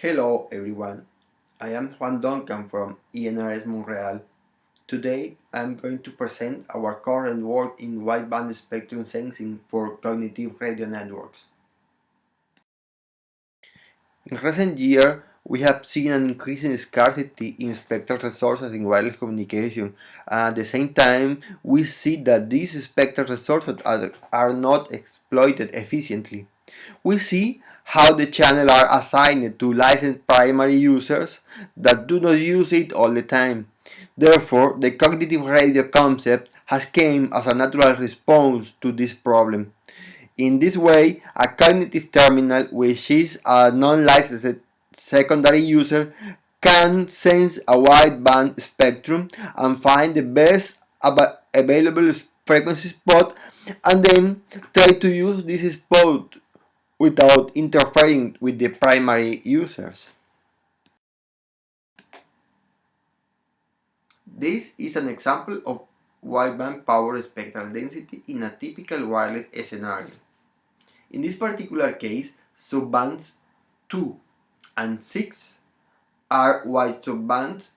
Hello everyone, I am Juan Duncan from ENRS Montreal. Today I am going to present our current work in wideband spectrum sensing for cognitive radio networks. In recent years, we have seen an increasing scarcity in spectral resources in wireless communication, and at the same time, we see that these spectral resources are not exploited efficiently. We see how the channels are assigned to licensed primary users that do not use it all the time. Therefore, the cognitive radio concept has come as a natural response to this problem. In this way, a cognitive terminal, which is a non-licensed secondary user, can sense a wideband spectrum and find the best available frequency spot and then try to use this spot without interfering with the primary users. This is an example of wideband power spectral density in a typical wireless scenario. In this particular case, subbands 2 and 6 are wide subbands,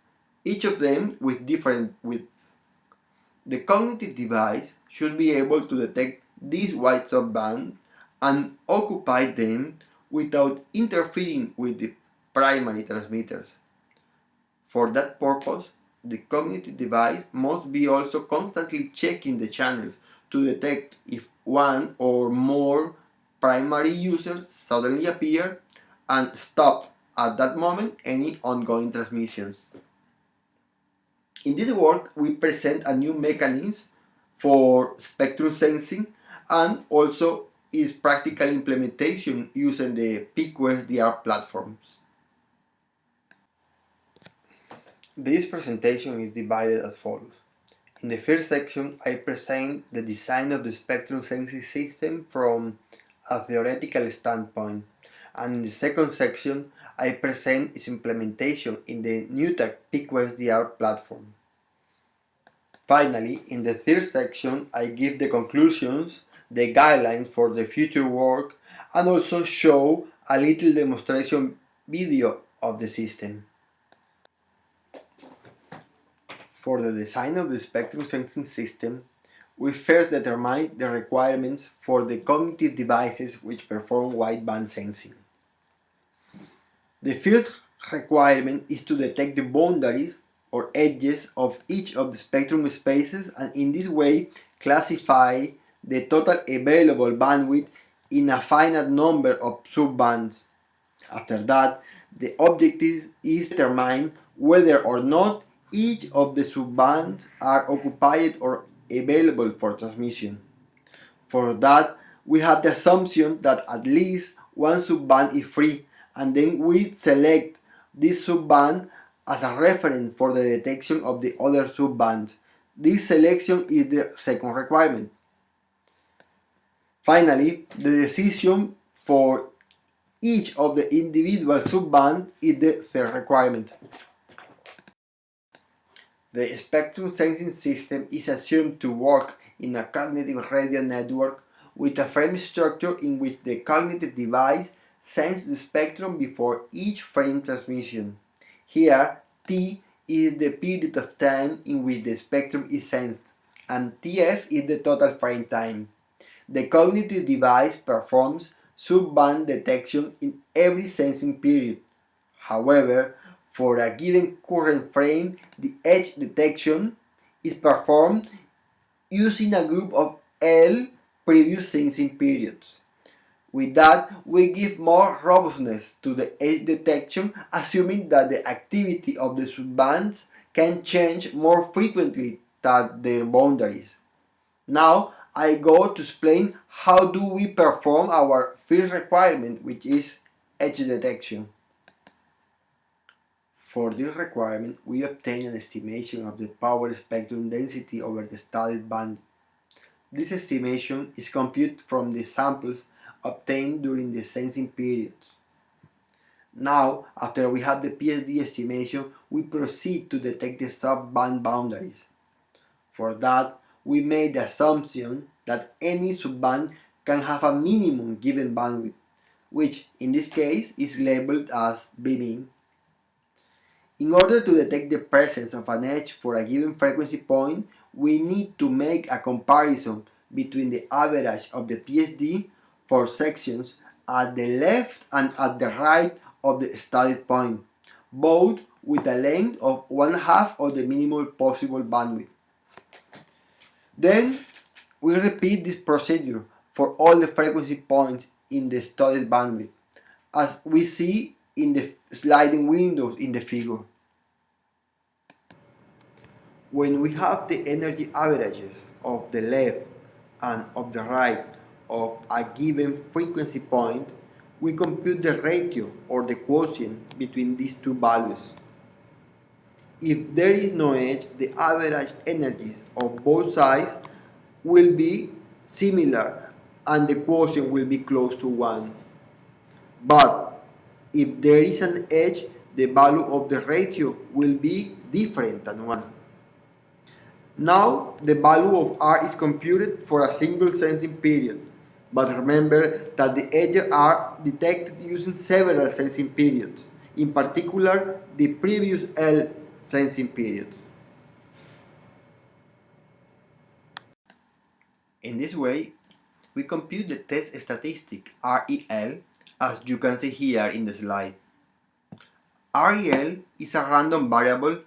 each of them with different width. The cognitive device should be able to detect these wide subbands and occupy them without interfering with the primary transmitters. For that purpose, the cognitive device must be also constantly checking the channels to detect if one or more primary users suddenly appear and stop at that moment any ongoing transmissions. In this work, we present a new mechanism for spectrum sensing and also its practical implementation using the PQSDR platforms. This presentation is divided as follows. In the first section, I present the design of the spectrum sensing system from a theoretical standpoint, and in the second section, I present its implementation in the NewTek PQSDR platform. Finally, in the third section, I give the conclusions, the guidelines for the future work, and also show a little demonstration video of the system. For the design of the spectrum sensing system, we first determine the requirements for the cognitive devices which perform wideband sensing. The first requirement is to detect the boundaries or edges of each of the spectrum spaces and in this way classify the total available bandwidth in a finite number of subbands. After that, the objective is to determine whether or not each of the subbands are occupied or available for transmission. For that, we have the assumption that at least one subband is free, and then we select this subband as a reference for the detection of the other subbands. This selection is the second requirement. Finally, the decision for each of the individual subbands is the third requirement. The spectrum sensing system is assumed to work in a cognitive radio network with a frame structure in which the cognitive device sends the spectrum before each frame transmission. Here, T is the period of time in which the spectrum is sensed, and TF is the total frame time. The cognitive device performs subband detection in every sensing period. However, for a given current frame, the edge detection is performed using a group of L previous sensing periods. With that, we give more robustness to the edge detection, assuming that the activity of the subbands can change more frequently than their boundaries. Now, I go to explain how do we perform our first requirement, which is edge detection. For this requirement, we obtain an estimation of the power spectrum density over the studied band. This estimation is computed from the samples obtained during the sensing periods. Now, after we have the PSD estimation, we proceed to detect the subband boundaries. For that, we made the assumption that any subband can have a minimum given bandwidth. which in this case is labeled as beaming. In order to detect the presence of an edge for a given frequency point, we need to make a comparison between the average of the PSD for sections at the left and at the right of the studied point, both with a length of 1/2 of the minimum possible bandwidth. Then we repeat this procedure for all the frequency points in the studied bandwidth, as we see in the sliding windows in the figure. When we have the energy averages of the left and of the right of a given frequency point, we compute the ratio or the quotient between these two values. If there is no edge, the average energies of both sides will be similar and the quotient will be close to 1. But if there is an edge, the value of the ratio will be different than 1. Now the value of R is computed for a single sensing period, but remember that the edges are detected using several sensing periods, in particular the previous L sensing periods. In this way, we compute the test statistic REL, as you can see here in the slide. REL is a random variable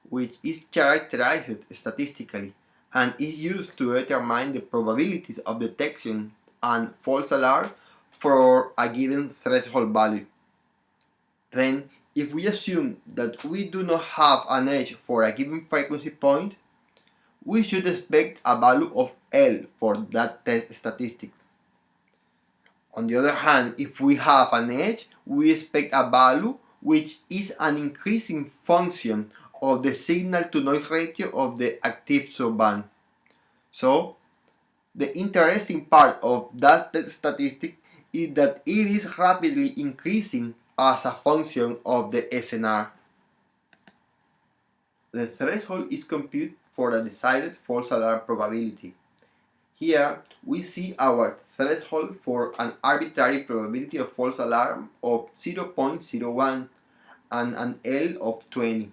which is characterized statistically and is used to determine the probabilities of detection and false alarm for a given threshold value. Then, if we assume that we do not have an edge for a given frequency point, we should expect a value of L for that test statistic. On the other hand, if we have an edge, we expect a value which is an increasing function of the signal-to-noise ratio of the active subband. So, the interesting part of that statistic is that it is rapidly increasing as a function of the SNR. The threshold is computed for a decided false alarm probability. Here we see our threshold for an arbitrary probability of false alarm of 0.01 and an L of 20.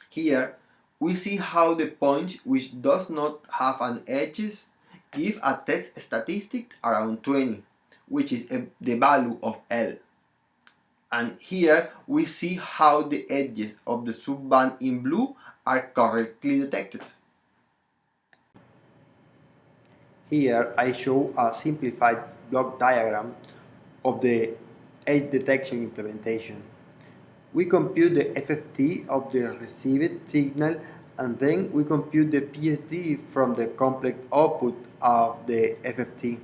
Here we see how the point which does not have an edges give a test statistic around 20, which is the value of L. And here we see how the edges of the subband in blue are correctly detected. Here I show a simplified block diagram of the edge detection implementation. We compute the FFT of the received signal and then we compute the PSD from the complex output of the FFT.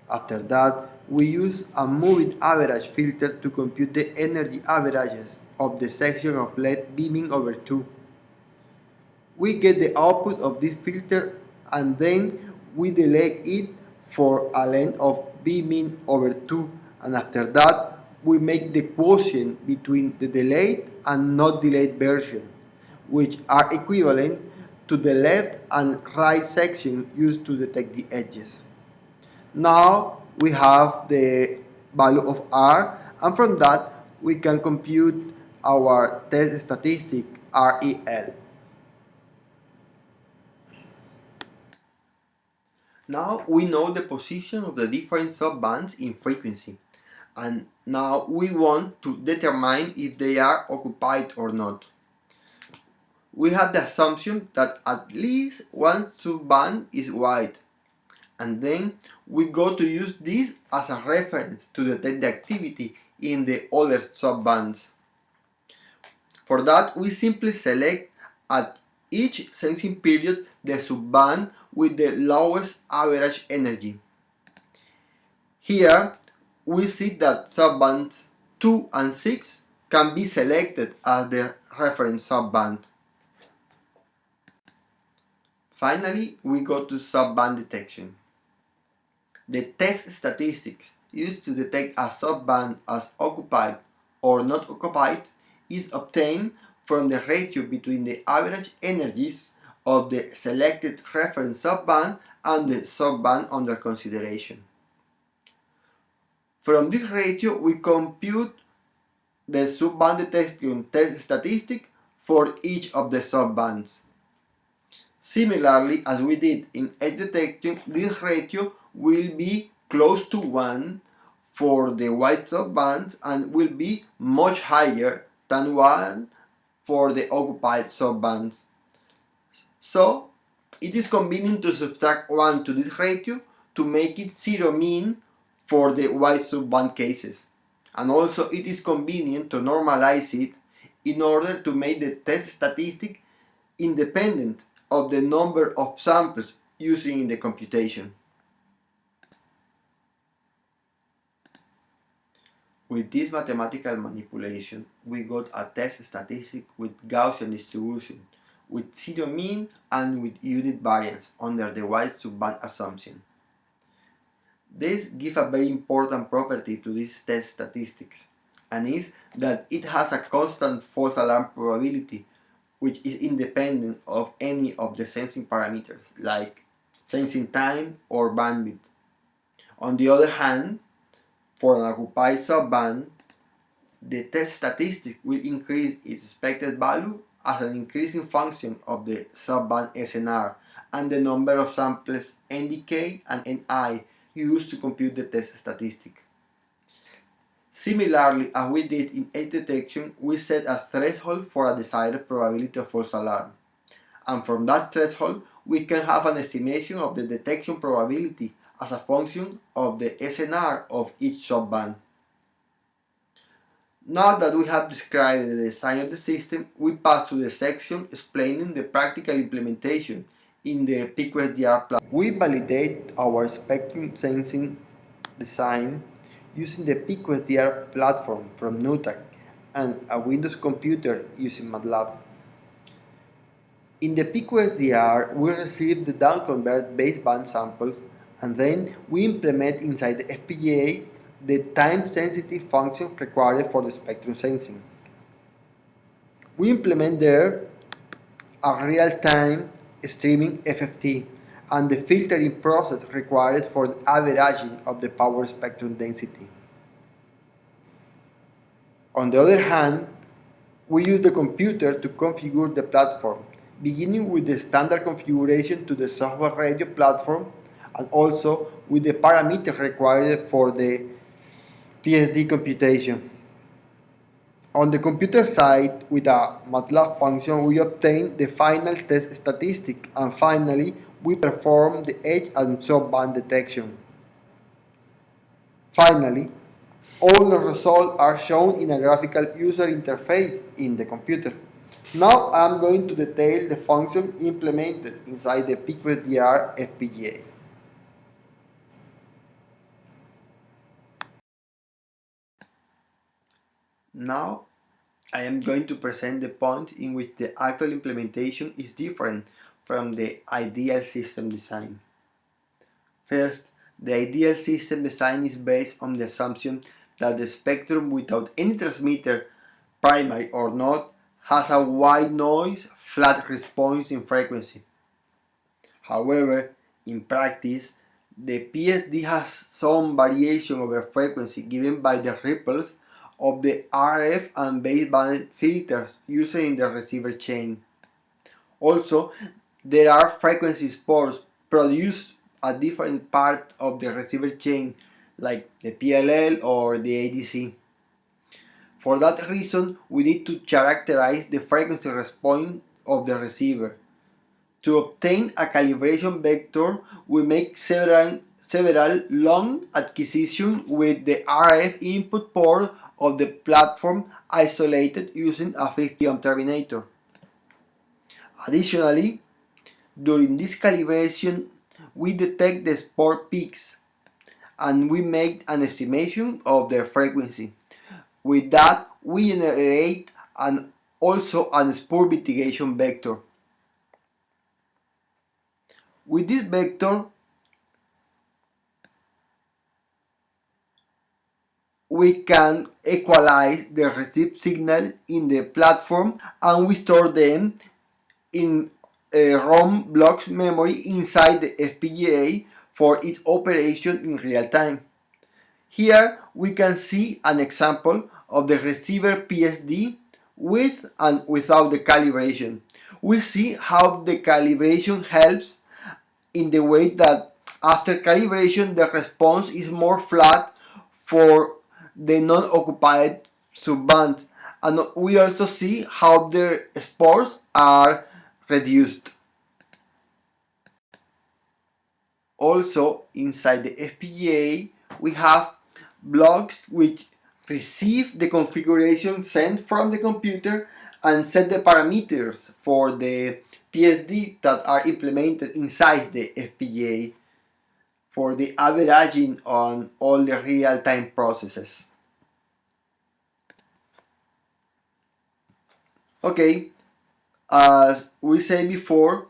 After that, we use a moving average filter to compute the energy averages of the section of LED beaming over 2. We get the output of this filter and then we delay it for a length of beaming over 2, and after that we make the quotient between the delayed and not delayed version, which are equivalent to the left and right section used to detect the edges. Now we have the value of R, and from that we can compute our test statistic REL. Now we know the position of the different subbands in frequency, and now we want to determine if they are occupied or not. We have the assumption that at least one subband is wide, and then we go to use this as a reference to detect the activity in the other subbands. For that, we simply select at each sensing period the subband with the lowest average energy. Here, we see that subbands 2 and 6 can be selected as the reference subband. Finally, we go to subband detection. The test statistics used to detect a subband as occupied or not occupied is obtained from the ratio between the average energies of the selected reference subband and the subband under consideration. From this ratio, we compute the subband detection test statistic for each of the subbands. Similarly, as we did in edge detection, this ratio will be close to 1 for the white subbands and will be much higher than 1 for the occupied subbands. So, it is convenient to subtract 1 to this ratio to make it zero mean for the white subband cases. And also it is convenient to normalize it in order to make the test statistic independent of the number of samples using in the computation. With this mathematical manipulation, we got a test statistic with Gaussian distribution, with zero mean and with unit variance under the white subband assumption. This gives a very important property to this test statistics, and is that it has a constant false alarm probability which is independent of any of the sensing parameters like sensing time or bandwidth. On the other hand, for an occupied subband, the test statistic will increase its expected value as an increasing function of the subband SNR and the number of samples NDK and NI used to compute the test statistic. Similarly, as we did in edge detection, we set a threshold for a desired probability of false alarm. And from that threshold, we can have an estimation of the detection probability as a function of the SNR of each subband. Now that we have described the design of the system, we pass to the section explaining the practical implementation in the PQSDR platform. We validate our spectrum sensing design using the PQSDR platform from NUTAC and a Windows computer using MATLAB. In the PQSDR, we receive the downconvert baseband samples and then we implement inside the FPGA the time-sensitive function required for the spectrum sensing. We implement there a real-time streaming FFT and the filtering process required for the averaging of the power spectrum density. On the other hand, we use the computer to configure the platform, beginning with the standard configuration to the software radio platform and also with the parameters required for the PSD computation. On the computer side, with a MATLAB function, we obtain the final test statistic, and finally, we perform the edge and subband detection. Finally, all the results are shown in a graphical user interface in the computer. Now I'm going to detail the function implemented inside the PQSDR FPGA. Now I am going to present the point in which the actual implementation is different from the ideal system design. First, the ideal system design is based on the assumption that the spectrum without any transmitter, primary or not, has a white noise, flat response in frequency. However, in practice, the PSD has some variation over frequency given by the ripples of the RF and baseband filters used in the receiver chain. Also, there are frequency spores produced at different parts of the receiver chain, like the PLL or the ADC. For that reason, we need to characterize the frequency response of the receiver. To obtain a calibration vector, we make several long acquisitions with the RF input port of the platform isolated using a 50-ohm terminator. Additionally, during this calibration, we detect the spore peaks and we make an estimation of their frequency. With that, we generate also a spore mitigation vector. With this vector, we can equalize the received signal in the platform and we store them in ROM blocks memory inside the FPGA for its operation in real time. Here we can see an example of the receiver PSD with and without the calibration. We see how the calibration helps in the way that after calibration the response is more flat for the non-occupied subbands, and we also see how their spores are reduced. Also inside the FPGA we have blocks which receive the configuration sent from the computer and set the parameters for the PSD that are implemented inside the FPGA for the averaging on all the real-time processes. Okay, as we said before,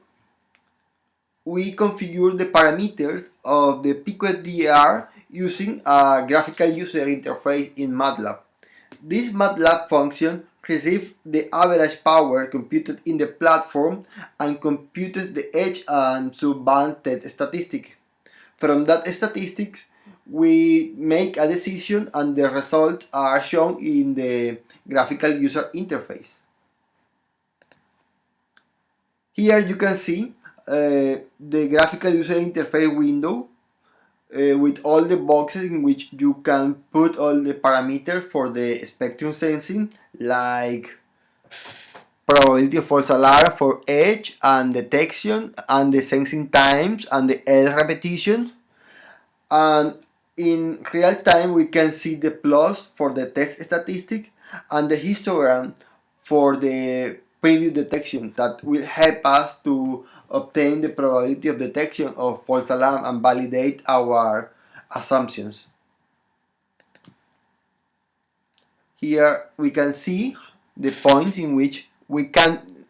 we configure the parameters of the PicoDR using a graphical user interface in MATLAB. This MATLAB function receives the average power computed in the platform and computes the edge and subband test statistic. From that statistics, we make a decision and the results are shown in the graphical user interface. Here you can see the graphical user interface window with all the boxes in which you can put all the parameters for the spectrum sensing, like probability of false alarm for edge and detection and the sensing times and the L repetition. And in real time we can see the plus for the test statistic and the histogram for the previous detection that will help us to obtain the probability of detection of false alarm and validate our assumptions. Here we can see the points in which we can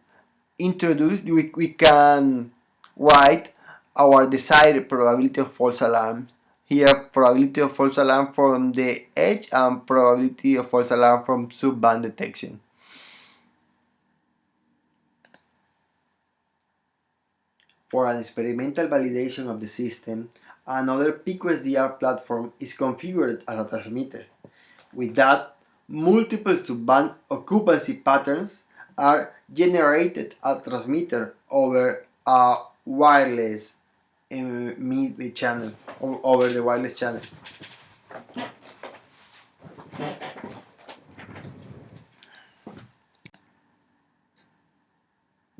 we can write our desired probability of false alarm. Here, probability of false alarm from the edge and probability of false alarm from subband detection. For an experimental validation of the system, another PicoSDR platform is configured as a transmitter. With that, multiple subband occupancy patterns are generated at transmitter over a wireless channel, over the wireless channel.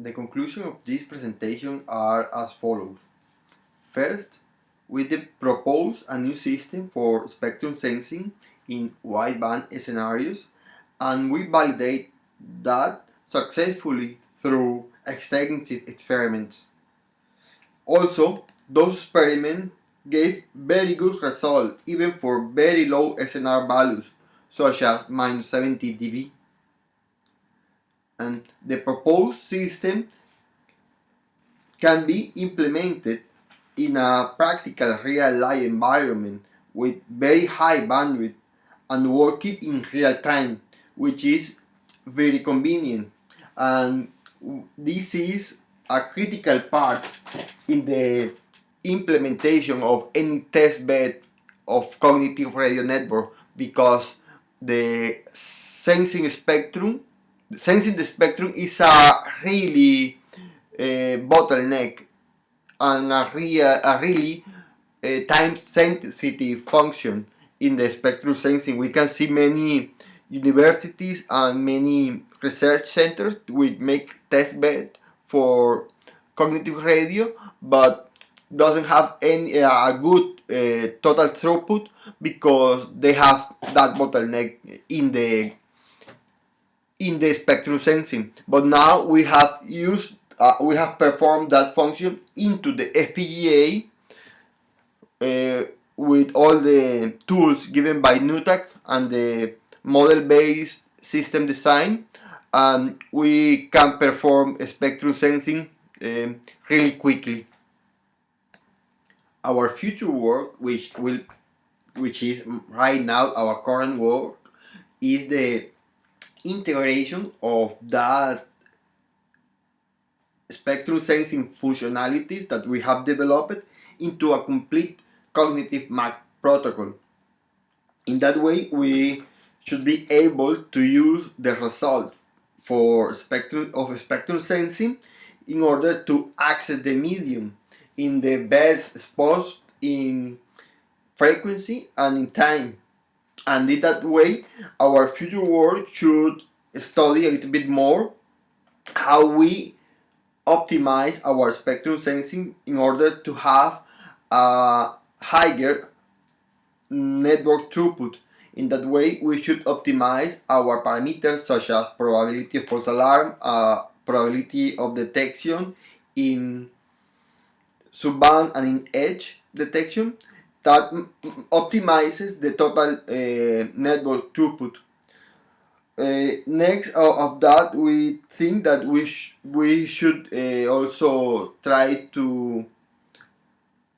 The conclusion of this presentation are as follows. First, we propose a new system for spectrum sensing in wideband scenarios, and we validate that successfully through extensive experiments. Also, those experiments gave very good results even for very low SNR values, such as minus 70 dB. And the proposed system can be implemented in a practical real-life environment with very high bandwidth and working in real time, which is very convenient. And this is a critical part in the implementation of any test bed of cognitive radio network, because the sensing the spectrum is a really bottleneck and a really time sensitive function in the spectrum sensing. We can see many universities and many research centers which make test bed for cognitive radio, but doesn't have any good total throughput because they have that bottleneck in the spectrum sensing. But now we have performed that function into the FPGA with all the tools given by NUTAC and the model-based system design, and we can perform spectrum sensing really quickly. Our future work, which is right now our current work, is the integration of that spectrum sensing functionalities that we have developed into a complete cognitive MAC protocol. In that way, we should be able to use the result for spectrum sensing in order to access the medium in the best spots in frequency and in time. And in that way, our future work should study a little bit more how we optimize our spectrum sensing in order to have a higher network throughput. In that way, we should optimize our parameters such as probability of false alarm, probability of detection in subband and in edge detection that optimizes the total network throughput. Next of that, we think that we should also try to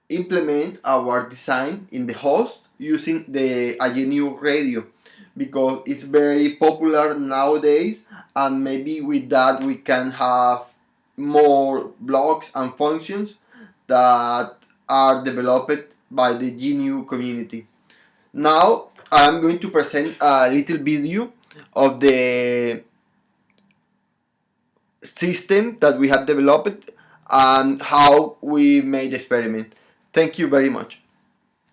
implement our design in the host using the AGNU radio because it's very popular nowadays, and maybe with that we can have more blocks and functions that are developed by the GNU community. Now I'm going to present a little video of the system that we have developed and how we made the experiment. Thank you very much.